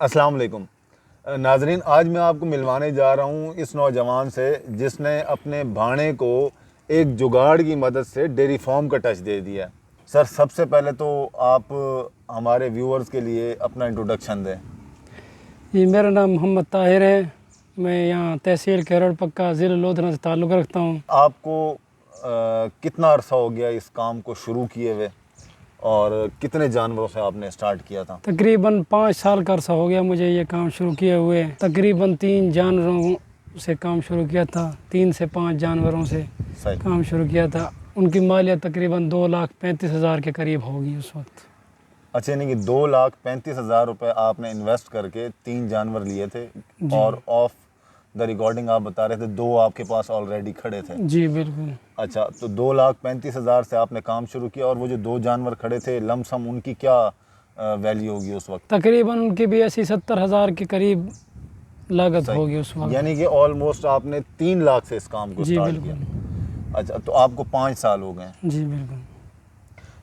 السلام علیکم ناظرین، آج میں آپ کو ملوانے جا رہا ہوں اس نوجوان سے جس نے اپنے بھانے کو ایک جگاڑ کی مدد سے ڈیری فارم کا ٹچ دے دیا. سر، سب سے پہلے تو آپ ہمارے ویورز کے لیے اپنا انٹروڈکشن دیں. جی، میرا نام محمد طاہر ہے. میں یہاں تحصیل کیرڑ پکا ضلع لودھنا سے تعلق رکھتا ہوں. آپ کو کتنا عرصہ ہو گیا اس کام کو شروع کیے ہوئے اور کتنے جانوروں سے آپ نے اسٹارٹ کیا تھا؟ تقریباً 5 سال کا عرصہ ہو گیا مجھے یہ کام شروع کیے ہوئے. تقریباً 3 جانوروں سے کام شروع کیا تھا. 3 سے 5 جانوروں سے کام شروع کیا تھا. ان کی مالیت تقریباً 2,35,000 کے قریب ہوگی اس وقت. اچھا، یعنی کہ 2,35,000 روپے آپ نے انویسٹ کر کے 3 جانور لیے تھے اور آف دا ریکارڈنگ آپ بتا رہے تھے 2 آپ کے پاس آلریڈی کھڑے تھے. جی بالکل. اچھا، تو 2,35,000 سے آپ نے کام شروع کیا اور وہ جو 2 جانور کھڑے تھے لم سم ان کی کیا ویلیو ہوگی اس وقت؟ تقریباً ان کی بھی ایسی 70,000 کے قریب لاگت ہوگی اس وقت. یعنی کہ آلموسٹ آپ نے 3 لاکھ سے اس کام کو سٹارٹ کیا. اچھا، تو آپ کو 5 سال ہو گئے. جی بالکل.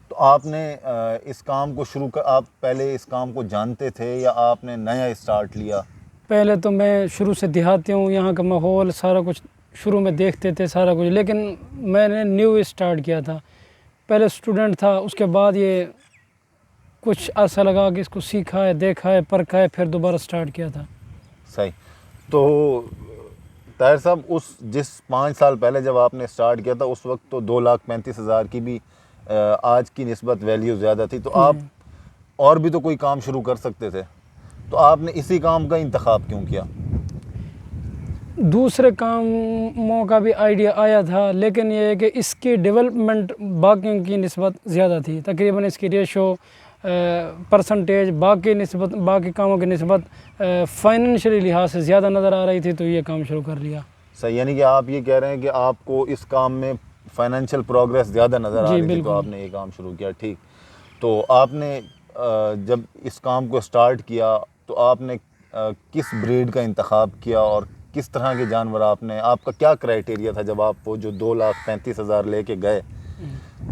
تو آپ نے اس کام کو شروع کر، آپ پہلے اس کام کو جانتے تھے یا آپ نے نیا اسٹارٹ لیا؟ پہلے تو میں شروع سے دیہاتی ہوں، یہاں کا ماحول سارا کچھ شروع میں دیکھتے تھے سارا کچھ، لیکن میں نے نیو اسٹارٹ کیا تھا. پہلے اسٹوڈنٹ تھا، اس کے بعد یہ کچھ عرصہ لگا کہ اس کو سیکھا ہے، دیکھا ہے، پرکھا ہے، پھر دوبارہ اسٹارٹ کیا تھا. صحیح. تو طاہر صاحب، جس 5 سال پہلے جب آپ نے اسٹارٹ کیا تھا اس وقت تو 2,35,000 کی بھی آج کی نسبت ویلیو زیادہ تھی، تو آپ اور بھی تو کوئی کام شروع کر سکتے تھے، تو آپ نے اسی کام کا انتخاب کیوں کیا؟ دوسرے کاموں کا بھی آئیڈیا آیا تھا، لیکن یہ ہے کہ اس کی ڈیولپمنٹ باقیوں کی نسبت زیادہ تھی. تقریباً اس کی ریشو پرسنٹیج باقی کاموں کی نسبت فائنینشلی لحاظ سے زیادہ نظر آ رہی تھی، تو یہ کام شروع کر لیا. صحیح، یعنی کہ آپ یہ کہہ رہے ہیں کہ آپ کو اس کام میں فائنینشیل پروگریس زیادہ نظر آ رہی تھی تو آپ نے یہ کام شروع کیا. ٹھیک. تو آپ نے جب اس کام کو اسٹارٹ کیا تو آپ نے کس بریڈ کا انتخاب کیا اور کس طرح کے جانور آپ کا کیا کرائیٹیریا تھا جب آپ وہ جو 2,35,000 لے کے گئے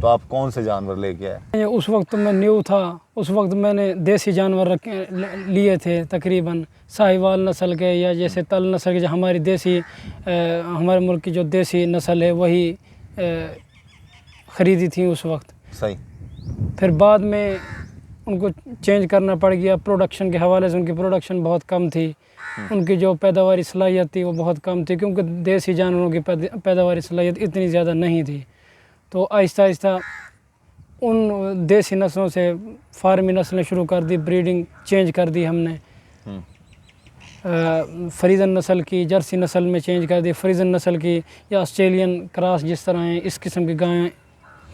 تو آپ کون سے جانور لے کے آئے؟ اس وقت میں نیو تھا، اس وقت میں نے دیسی جانور لیے تھے. تقریباً ساہیوال نسل کے یا جیسے تل نسل کے، جو ہماری دیسی ہمارے ملک کی جو دیسی نسل ہے وہی خریدی تھیں اس وقت. صحیح. پھر بعد میں ان کو چینج کرنا پڑ گیا. پروڈکشن کے حوالے سے ان کی پروڈکشن بہت کم تھی، ان کی جو پیداواری صلاحیت تھی وہ بہت کم تھی، کیونکہ دیسی جانوروں کی پیداواری صلاحیت اتنی زیادہ نہیں تھی. تو آہستہ آہستہ ان دیسی نسلوں سے فارمی نسلیں شروع کر دی، بریڈنگ چینج کر دی ہم نے. فریزن نسل کی، جرسی نسل میں چینج کر دی، فریزن نسل کی یا آسٹریلین کراس جس طرح ہیں، اس قسم کی گائیں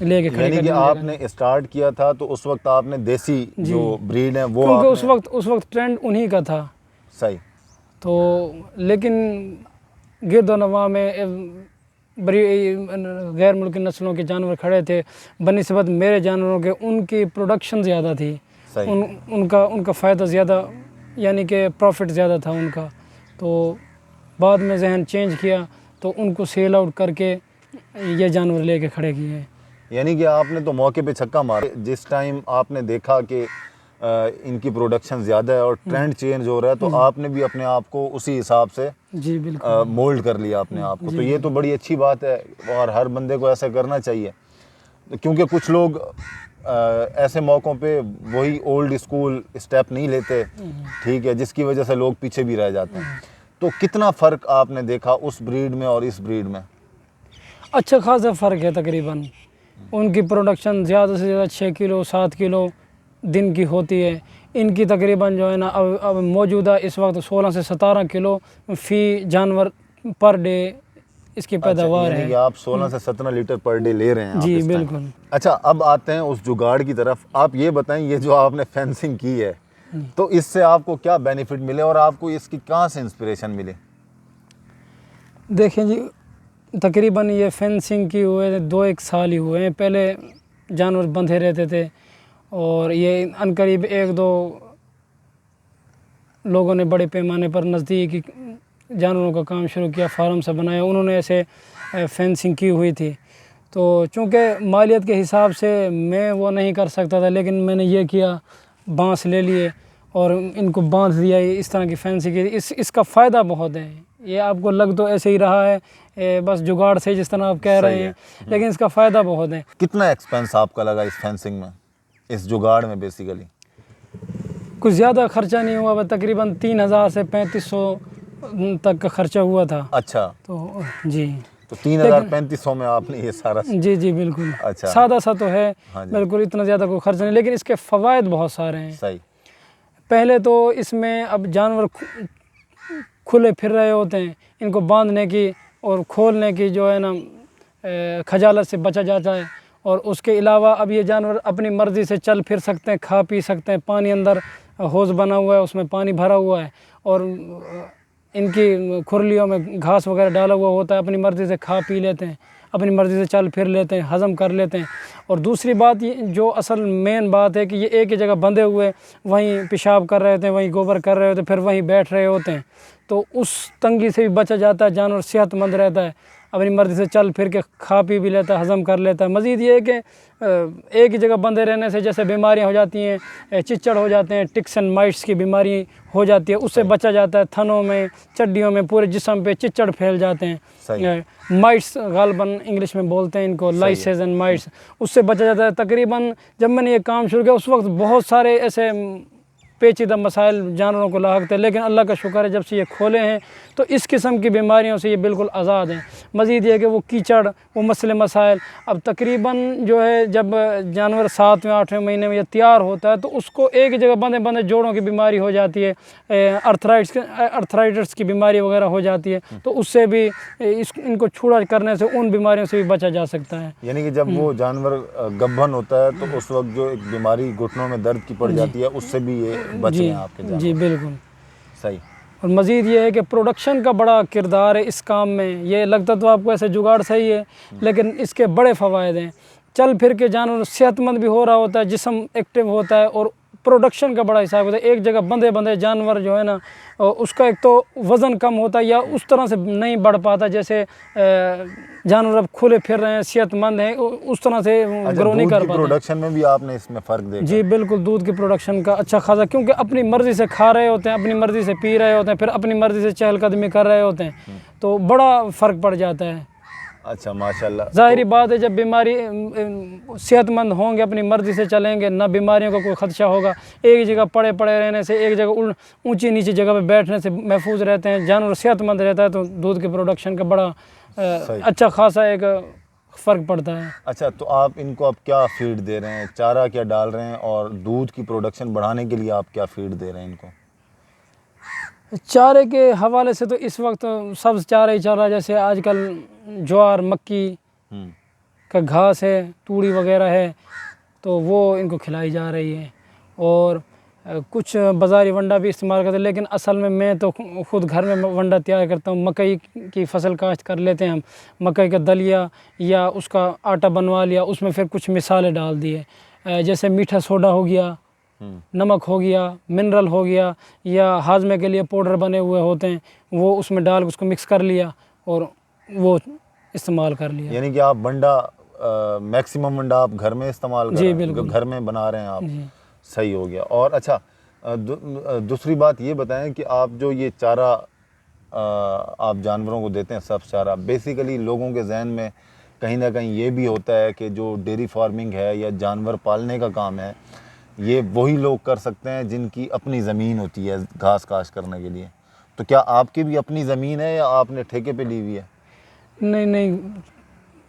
لے کے کھڑی. یعنی کہ آپ نے اسٹارٹ کیا تھا تو اس وقت آپ نے دیسی جو بریڈ ہیں وہ کیونکہ اس وقت ٹرینڈ انہی کا تھا. صحیح. تو لیکن گرد و نواح میں غیر ملکی نسلوں کے جانور کھڑے تھے بنسبت میرے جانوروں کے، ان کی پروڈکشن زیادہ تھی. ان کا فائدہ زیادہ، یعنی کہ پروفٹ زیادہ تھا ان کا. تو بعد میں ذہن چینج کیا تو ان کو سیل آؤٹ کر کے یہ جانور لے کے کھڑے کیے. یعنی کہ آپ نے تو موقع پہ چھکا مارا. جس ٹائم آپ نے دیکھا کہ ان کی پروڈکشن زیادہ ہے اور ٹرینڈ چینج ہو رہا ہے تو آپ نے بھی اپنے آپ کو اسی حساب سے جی بالکل مولڈ کر لیا اپنے آپ کو. تو یہ تو بڑی اچھی بات ہے اور ہر بندے کو ایسا کرنا چاہیے، کیونکہ کچھ لوگ ایسے موقعوں پہ وہی اولڈ اسکول اسٹیپ نہیں لیتے. ٹھیک ہے، جس کی وجہ سے لوگ پیچھے بھی رہ جاتے ہیں. تو کتنا فرق آپ نے دیکھا اس بریڈ میں اور اس بریڈ میں؟ اچھا خاصا فرق ہے. تقریباً ان کی پروڈکشن زیادہ سے زیادہ 6 کلو 7 کلو دن کی ہوتی ہے. ان کی تقریباً جو ہے نا اب موجودہ اس وقت 16 سے 17 کلو فی جانور پر ڈے اس کی پیداوار ہے. یعنی کہ آپ 16 سے 17 لیٹر پر ڈے لے رہے ہیں. جی بالکل. اچھا، اب آتے ہیں اس جگاڑ کی طرف. آپ یہ بتائیں، یہ جو آپ نے فینسنگ کی ہے تو اس سے آپ کو کیا بینیفٹ ملے اور آپ کو اس کی کہاں سے انسپریشن ملے؟ دیکھیں جی، تقریباً یہ فینسنگ کی ہوئے 2-1 سال ہی ہوئے ہیں. پہلے جانور بندھے رہتے تھے اور یہ عنقریب 1-2 لوگوں نے بڑے پیمانے پر نزدیکی جانوروں کا کام شروع کیا، فارم سے بنایا. انہوں نے ایسے فینسنگ کی ہوئی تھی. تو چونکہ مالیت کے حساب سے میں وہ نہیں کر سکتا تھا، لیکن میں نے یہ کیا، بانس لے لیے اور ان کو باندھ دیا اس طرح کی فینسی کی. اس کا فائدہ بہت ہے. یہ آپ کو لگ تو ایسے ہی رہا ہے بس جگاڑ سے جس طرح آپ کہہ رہے ہیں, لیکن اس کا فائدہ بہت ہے. کتنا ایکسپینس آپ کا لگا اس فینسنگ میں, اس جگاڑ میں بیسیکلی؟ کچھ زیادہ خرچہ نہیں ہوا, تقریباً 3000 سے 3500 تک کا خرچہ ہوا تھا. اچھا, تو جی, تو 3500 میں آپ نے یہ سارا؟ جی بالکل. اچھا, سادہ سا تو ہے بالکل, اتنا زیادہ کوئی خرچہ نہیں, لیکن اس کے فوائد بہت سارے ہیں. صحیح. پہلے تو اس میں اب جانور کھلے پھر رہے ہوتے ہیں, ان کو باندھنے کی اور کھولنے کی جو ہے نا خجالت سے بچا جاتا ہے. اور اس کے علاوہ اب یہ جانور اپنی مرضی سے چل پھر سکتے ہیں, کھا پی سکتے ہیں. پانی اندر حوض بنا ہوا ہے, اس میں پانی بھرا ہوا ہے, اور ان کی کھرلیوں میں گھاس وغیرہ ڈالا ہوا ہوتا ہے. اپنی مرضی سے کھا پی لیتے ہیں, اپنی مرضی سے چل پھر لیتے ہیں, ہضم کر لیتے ہیں. اور دوسری بات یہ جو اصل مین بات ہے کہ یہ ایک ہی جگہ بندھے ہوئے وہیں پیشاب کر رہے ہوتے ہیں, وہیں گوبر کر رہے ہوتے ہیں, پھر وہیں بیٹھ رہے ہوتے ہیں. تو اس تنگی سے بھی بچا جاتا ہے, جانور صحت مند رہتا ہے, اپنی مرضی سے چل پھر کے کھا پی بھی لیتا ہے, ہضم کر لیتا ہے. مزید یہ ہے کہ ایک ہی جگہ بندھے رہنے سے جیسے بیماریاں ہو جاتی ہیں, چچڑ ہو جاتے ہیں, ٹکس اینڈ مائٹس کی بیماری ہو جاتی ہے, اس سے بچا جاتا ہے. تھنوں میں, چڈیوں میں, پورے جسم پہ چچڑ پھیل جاتے ہیں. مائٹس غالباً انگلش میں بولتے ہیں ان کو, لائسز اینڈ مائٹس, اس سے بچا جاتا ہے. تقریباً جب میں نے یہ کام شروع کیا اس وقت بہت سارے ایسے پیچیدہ مسائل جانوروں کو لاحق تھے, لیکن اللہ کا شکر ہے جب سے یہ کھولے ہیں تو اس قسم کی بیماریوں سے یہ بالکل آزاد ہیں. مزید یہ کہ وہ کیچڑ, وہ مسئلے مسائل, اب تقریباً جو ہے جب جانور 7ویں 8ویں مہینے میں یہ تیار ہوتا ہے تو اس کو ایک ہی جگہ بندھے بندھے جوڑوں کی بیماری ہو جاتی ہے, ارتھرائٹس کی بیماری وغیرہ ہو جاتی ہے. تو اس سے بھی ان کو چھوڑا کرنے سے ان بیماریوں سے بھی بچا جا سکتا ہے. یعنی کہ جب وہ جانور گبھن ہوتا ہے تو اس وقت جو ایک بیماری گھٹنوں میں درد کی پڑ جاتی ہے, اس سے بھی یہ بچ رہے ہیں آپ کے جانور. جی بالکل. صحیح. اور مزید یہ ہے کہ پروڈکشن کا بڑا کردار ہے اس کام میں. یہ لگتا تو آپ کو ایسے جگاڑ صحیح ہے, لیکن اس کے بڑے فوائد ہیں. چل پھر کے جانور صحت مند بھی ہو رہا ہوتا ہے, جسم ایکٹیو ہوتا ہے, اور پروڈکشن کا بڑا حساب ہوتا ہے. ایک جگہ بندھے بندھے جانور جو ہے نا, اس کا ایک تو وزن کم ہوتا ہے یا اس طرح سے نہیں بڑھ پاتا جیسے جانور اب کھلے پھر رہے ہیں, صحت مند ہیں, اس طرح سے گرو نہیں کر پاتے. پروڈکشن میں بھی آپ نے اس میں فرق دیکھا؟ جی بالکل, دودھ کی پروڈکشن کا اچھا خاصا, کیونکہ اپنی مرضی سے کھا رہے ہوتے ہیں, اپنی مرضی سے پی رہے ہوتے ہیں, پھر اپنی مرضی سے چہل قدمی کر رہے ہوتے ہیں, تو بڑا فرق پڑ جاتا ہے. اچھا, ماشاءاللہ. ظاہری بات ہے جب بیماری صحت مند ہوں گے, اپنی مرضی سے چلیں گے, نہ بیماریوں کا کوئی خدشہ ہوگا. ایک جگہ پڑے رہنے سے, ایک جگہ اونچی نیچی جگہ پہ بیٹھنے سے محفوظ رہتے ہیں, جانور صحت مند رہتا ہے. تو دودھ کی پروڈکشن کا بڑا اچھا خاصا ایک فرق پڑتا ہے. اچھا, تو آپ ان کو اب کیا فیڈ دے رہے ہیں, چارہ کیا ڈال رہے ہیں, اور دودھ کی پروڈکشن بڑھانے کے لیے آپ کیا فیڈ دے رہے ہیں ان کو؟ چارے کے حوالے سے تو اس وقت سبز چارہ ہی چل رہا ہے, جیسے آج کل جوار, مکی کا گھاس ہے, توڑی وغیرہ ہے, تو وہ ان کو کھلائی جا رہی ہے. اور کچھ بازاری ونڈا بھی استعمال کرتے ہیں, لیکن اصل میں تو خود گھر میں ونڈا تیار کرتا ہوں. مکئی کی فصل کاشت کر لیتے ہیں ہم, مکئی کا دلیا یا اس کا آٹا بنوا لیا, اس میں پھر کچھ مثالیں ڈال دیے, جیسے میٹھا سوڈا ہو گیا, نمک ہو گیا, منرل ہو گیا, یا ہاضمے کے لیے پاؤڈر بنے ہوئے ہوتے ہیں, وہ اس میں ڈال کے اس کو مکس کر لیا اور وہ استعمال کر لیا. یعنی کہ آپ ونڈا میکسیمم ونڈا آپ گھر میں استعمال کر رہے ہیں؟ بالکل, گھر میں بنا رہے ہیں آپ. صحیح ہو گیا. اور اچھا, دوسری بات یہ بتائیں کہ آپ جو یہ چارہ آپ جانوروں کو دیتے ہیں, سبز چارہ, بیسیکلی لوگوں کے ذہن میں کہیں نہ کہیں یہ بھی ہوتا ہے کہ جو ڈیری فارمنگ ہے یا جانور پالنے کا کام ہے, یہ وہی لوگ کر سکتے ہیں جن کی اپنی زمین ہوتی ہے گھاس کاشت کرنے کے لیے. تو کیا آپ کی بھی اپنی زمین ہے یا آپ نے ٹھیکے پہ لی ہوئی ہے؟ نہیں,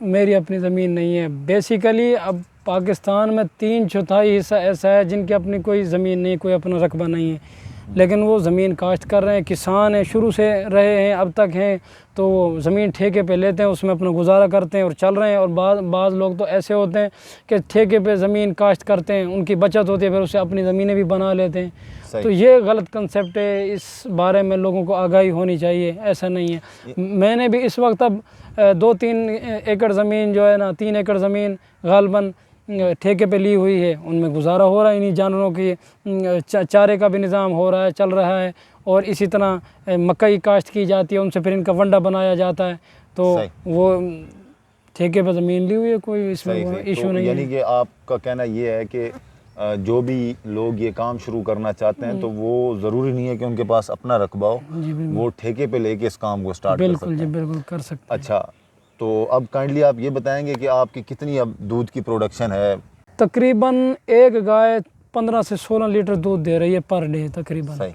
میری اپنی زمین نہیں ہے. بیسیکلی اب پاکستان میں 3/4 حصہ ایسا ہے جن کی اپنی کوئی زمین نہیں, کوئی اپنا رقبہ نہیں ہے, لیکن وہ زمین کاشت کر رہے ہیں, کسان ہیں, شروع سے رہے ہیں, اب تک ہیں, تو وہ زمین ٹھیکے پہ لیتے ہیں, اس میں اپنا گزارا کرتے ہیں اور چل رہے ہیں. اور بعض لوگ تو ایسے ہوتے ہیں کہ ٹھیکے پہ زمین کاشت کرتے ہیں, ان کی بچت ہوتی ہے, پھر اسے اپنی زمینیں بھی بنا لیتے ہیں. تو یہ غلط کنسیپٹ ہے, اس بارے میں لوگوں کو آگاہی ہونی چاہیے. ایسا نہیں ہے. میں نے بھی اس وقت اب 2-3 ایکڑ زمین جو ہے نا, 3 ایکڑ زمین غالباً ٹھیکے پہ لی ہوئی ہے, ان میں گزارا ہو رہا ہے. انہیں جانوروں کی چارے کا بھی نظام ہو رہا ہے, چل رہا ہے. اور اسی طرح مکئی کاشت کی جاتی ہے, ان سے پھر ان کا ونڈا بنایا جاتا ہے. تو وہ ٹھیکے پہ زمین لی ہوئی ہے, کوئی اس میں ایشو نہیں ہے. یعنی کہ آپ کا کہنا یہ ہے کہ جو بھی لوگ یہ کام شروع کرنا چاہتے ہیں تو وہ ضروری نہیں ہے کہ ان کے پاس اپنا رقبہ ہو, وہ ٹھیکے پہ لے کے اس کام کو سٹارٹ کر سکتے ہیں. جی بالکل کر سکتے ہیں. اچھا, تو اب کائنڈلی آپ یہ بتائیں گے کہ آپ کی کتنی اب دودھ کی پروڈکشن ہے؟ تقریباً ایک گائے 15 سے 16 لیٹر دودھ دے رہی ہے پر ڈے تقریباً. صحیح.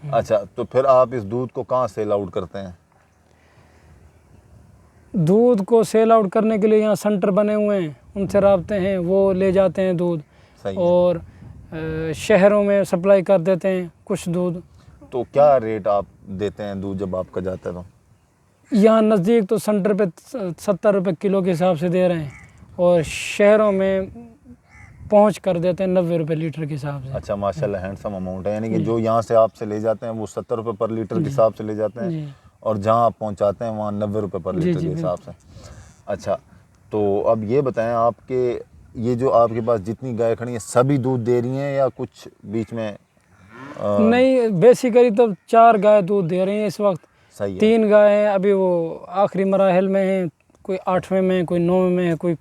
اچھا, تو پھر آپ اس دودھ کو کہاں سیل آؤٹ کرتے ہیں؟ دودھ کو سیل آؤٹ کرنے کے لیے یہاں سینٹر بنے ہوئے ہیں, ان سے رابطے ہیں, وہ لے جاتے ہیں دودھ. اور شہروں میں سپلائی کر دیتے ہیں کچھ دودھ. تو کیا ریٹ آپ دیتے ہیں دودھ جب آپ کا جاتا ہے؟ تو یہاں نزدیک تو سینٹر پہ 70 روپے کلو کے حساب سے دے رہے ہیں, اور شہروں میں پہنچ کر دیتے ہیں 90 روپے لیٹر کے حساب سے. اچھا, ماشاءاللہ ہینڈسم اماؤنٹ ہے. یعنی کہ جو یہاں سے آپ سے لے جاتے ہیں وہ 70 روپے پر لیٹر کے حساب سے لے جاتے ہیں, اور جہاں آپ پہنچاتے ہیں وہاں 90 روپے پر لیٹر کے حساب سے. اچھا, تو اب یہ بتائیں آپ کے یہ جو آپ کے پاس جتنی گائے کھڑی ہیں سبھی دودھ دے رہی ہیں یا کچھ بیچ میں؟ نہیں, بیسیکلی تو 4 گائے دودھ دے رہی ہیں اس وقت. صحیح ہے. 3 گائے ہیں ابھی وہ آخری مراحل میں ہیں, کوئی 8ویں میں, کوئی 9ویں میں ہے, کوئی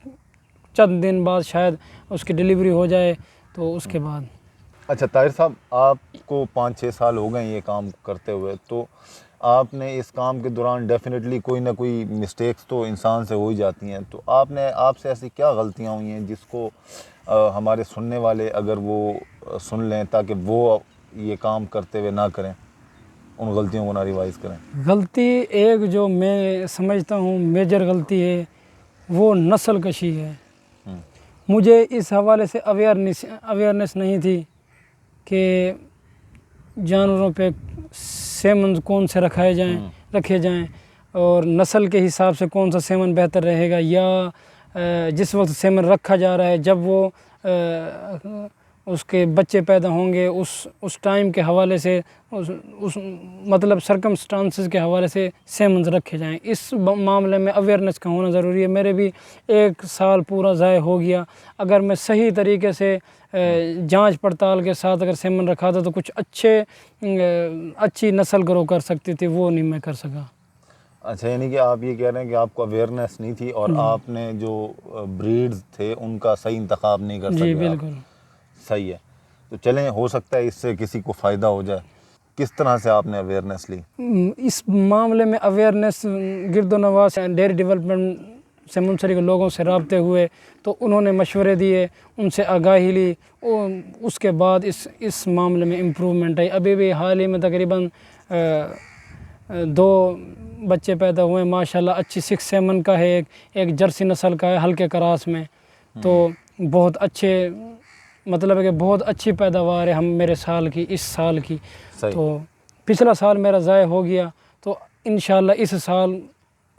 چند دن بعد شاید اس کی ڈیلیوری ہو جائے تو اس کے بعد. اچھا طاہر صاحب, آپ کو 5-6 سال ہو گئے یہ کام کرتے ہوئے, تو آپ نے اس کام کے دوران ڈیفینیٹلی کوئی نہ کوئی مسٹیکس تو انسان سے ہو ہی جاتی ہیں. تو آپ سے ایسی کیا غلطیاں ہوئی ہیں جس کو ہمارے سننے والے اگر وہ سن لیں تاکہ وہ یہ کام کرتے ہوئے نہ کریں, ان غلطیوں کو نہ ریوائز کریں؟ غلطی ایک جو میں سمجھتا ہوں میجر غلطی ہے وہ نسل کشی ہے. مجھے اس حوالے سے اویئرنیس نہیں تھی کہ جانوروں پہ سیمن کون سے رکھے جائیں اور نسل کے حساب سے کون سا سیمن بہتر رہے گا, یا جس وقت سیمن رکھا جا رہا ہے جب وہ اس کے بچے پیدا ہوں گے اس ٹائم کے حوالے سے اس مطلب سرکمسٹانسز کے حوالے سے سیمنز رکھے جائیں. اس معاملے میں اویئرنیس کا ہونا ضروری ہے. میرے بھی 1 سال پورا ضائع ہو گیا. اگر میں صحیح طریقے سے جانچ پڑتال کے ساتھ اگر سیمن رکھا تھا تو کچھ اچھی نسل گرو کر سکتی تھی, وہ نہیں میں کر سکا. اچھا, یعنی کہ آپ یہ کہہ رہے ہیں کہ آپ کو اویئرنیس نہیں تھی اور آپ نے جو بریڈز تھے ان کا صحیح انتخاب نہیں کر سکے. جی بالکل صحیح ہے. تو چلیں, ہو سکتا ہے اس سے کسی کو فائدہ ہو جائے. کس طرح سے آپ نے اویئرنیس لی؟ اس معاملے میں اویئرنیس گرد و نواح ڈیری ڈیولپمنٹ سے منسلک لوگوں سے رابطے ہوئے تو انہوں نے مشورے دیے, ان سے آگاہی لی, اس کے بعد اس معاملے میں امپرومنٹ آئی. ابھی بھی حال ہی میں تقریباً 2 بچے پیدا ہوئے ماشاءاللہ. اچھی 6 سیمن کا ہے, ایک جرسی نسل کا ہے ہلکے کراس میں. تو بہت اچھے مطلب ہے کہ بہت اچھی پیداوار ہے میرے اس سال کی. تو پچھلا سال میرا ضائع ہو گیا, تو انشاءاللہ اس سال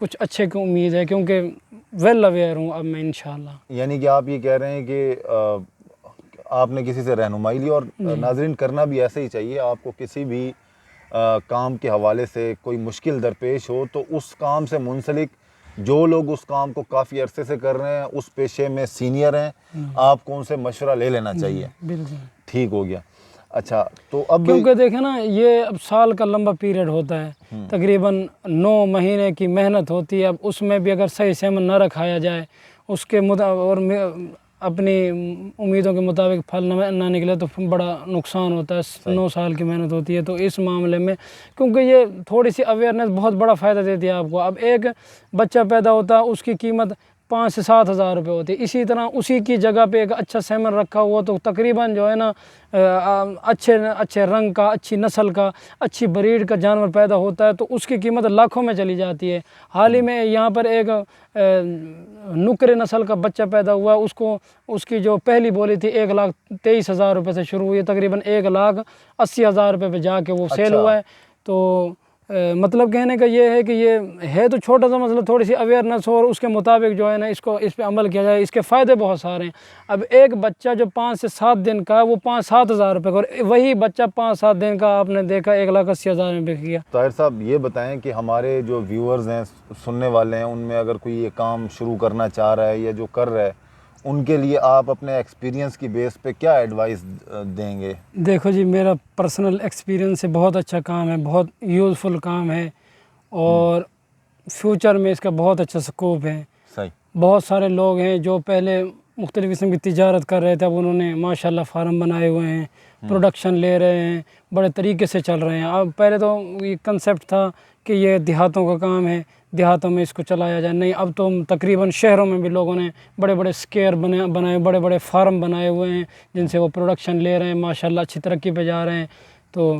کچھ اچھے کی امید ہے کیونکہ ویل اویئر ہوں اب میں انشاءاللہ. یعنی کہ آپ یہ کہہ رہے ہیں کہ آپ نے کسی سے رہنمائی لی, اور ناظرین کرنا بھی ایسے ہی چاہیے. آپ کو کسی بھی کام کے حوالے سے کوئی مشکل درپیش ہو تو اس کام سے منسلک جو لوگ اس کام کو کافی عرصے سے کر رہے ہیں, اس پیشے میں سینئر ہیں, آپ کو ان سے مشورہ لے لینا چاہیے. بالکل ٹھیک ہو گیا. اچھا, تو اب کیونکہ دیکھیں نا, یہ اب سال کا لمبا پیریڈ ہوتا ہے, تقریباً 9 مہینے کی محنت ہوتی ہے. اب اس میں بھی اگر صحیح سیمن نہ رکھایا جائے اس کے اور اپنی امیدوں کے مطابق پھل نہ نکلے تو بڑا نقصان ہوتا ہے. 9 سال کی محنت ہوتی ہے. تو اس معاملے میں کیونکہ یہ تھوڑی سی اویئرنیس بہت بڑا فائدہ دیتی ہے آپ کو. اب ایک بچہ پیدا ہوتا ہے اس کی قیمت 5 سے 7 ہزار روپے ہوتی ہے. اسی طرح اسی کی جگہ پہ ایک اچھا سیمن رکھا ہوا تو تقریباً جو ہے نا اچھے رنگ کا, اچھی نسل کا, اچھی بریڈ کا جانور پیدا ہوتا ہے تو اس کی قیمت لاکھوں میں چلی جاتی ہے. حال ہی میں یہاں پر ایک نکرے نسل کا بچہ پیدا ہوا, اس کی جو پہلی بولی تھی 1,23,000 روپے سے شروع ہوئی, تقریباً 1,80,000 روپے پہ جا کے وہ سیل ہوا ہے. تو مطلب کہنے کا یہ ہے کہ یہ ہے تو چھوٹا سا مسئلہ, تھوڑی سی اویئرنیس ہو اور اس کے مطابق جو ہے نا اس پہ عمل کیا جائے. اس کے فائدے بہت سارے ہیں. اب ایک بچہ جو 5 سے 7 دن کا ہے وہ 5-7 ہزار روپے کا, اور وہی بچہ 5-7 دن کا آپ نے دیکھا 1,80,000 میں بک گیا. طاہر صاحب یہ بتائیں کہ ہمارے جو ویورز ہیں, سننے والے ہیں, ان میں اگر کوئی یہ کام شروع کرنا چاہ رہا ہے یا جو کر رہا ہے, ان کے لیے آپ اپنے ایکسپیرینس کی بیس پہ کیا ایڈوائس دیں گے؟ دیکھو جی, میرا پرسنل ایکسپیرینس ہے, بہت اچھا کام ہے, بہت یوزفل کام ہے, اور فیوچر میں اس کا بہت اچھا سکوپ ہے. صحیح. بہت سارے لوگ ہیں جو پہلے مختلف قسم کی تجارت کر رہے تھے، اب انہوں نے ماشاءاللہ فارم بنائے ہوئے ہیں، پروڈکشن لے رہے ہیں، بڑے طریقے سے چل رہے ہیں۔ اب پہلے تو یہ کنسیپٹ تھا کہ یہ دیہاتوں کا کام ہے، دیہاتوں میں اس کو چلایا جائے، نہیں اب تو تقریباً شہروں میں بھی لوگوں نے بڑے بڑے اسکیئر بنائے، بڑے بڑے فارم بنائے ہوئے ہیں جن سے وہ پروڈکشن لے رہے ہیں، ماشاءاللہ اچھی ترقی پہ جا رہے ہیں۔ تو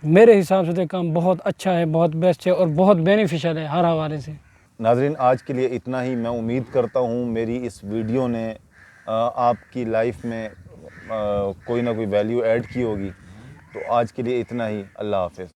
میرے حساب سے تو یہ کام بہت اچھا ہے، بہت بیسٹ ہے اور بہت بینیفیشل ہے ہر حوالے سے۔ ناظرین آج کے لیے اتنا ہی۔ میں امید کرتا ہوں میری اس ویڈیو نے آپ کی لائف میں کوئی نہ کوئی ویلیو ایڈ کی ہوگی۔ تو آج کے لیے اتنا ہی، اللہ حافظ۔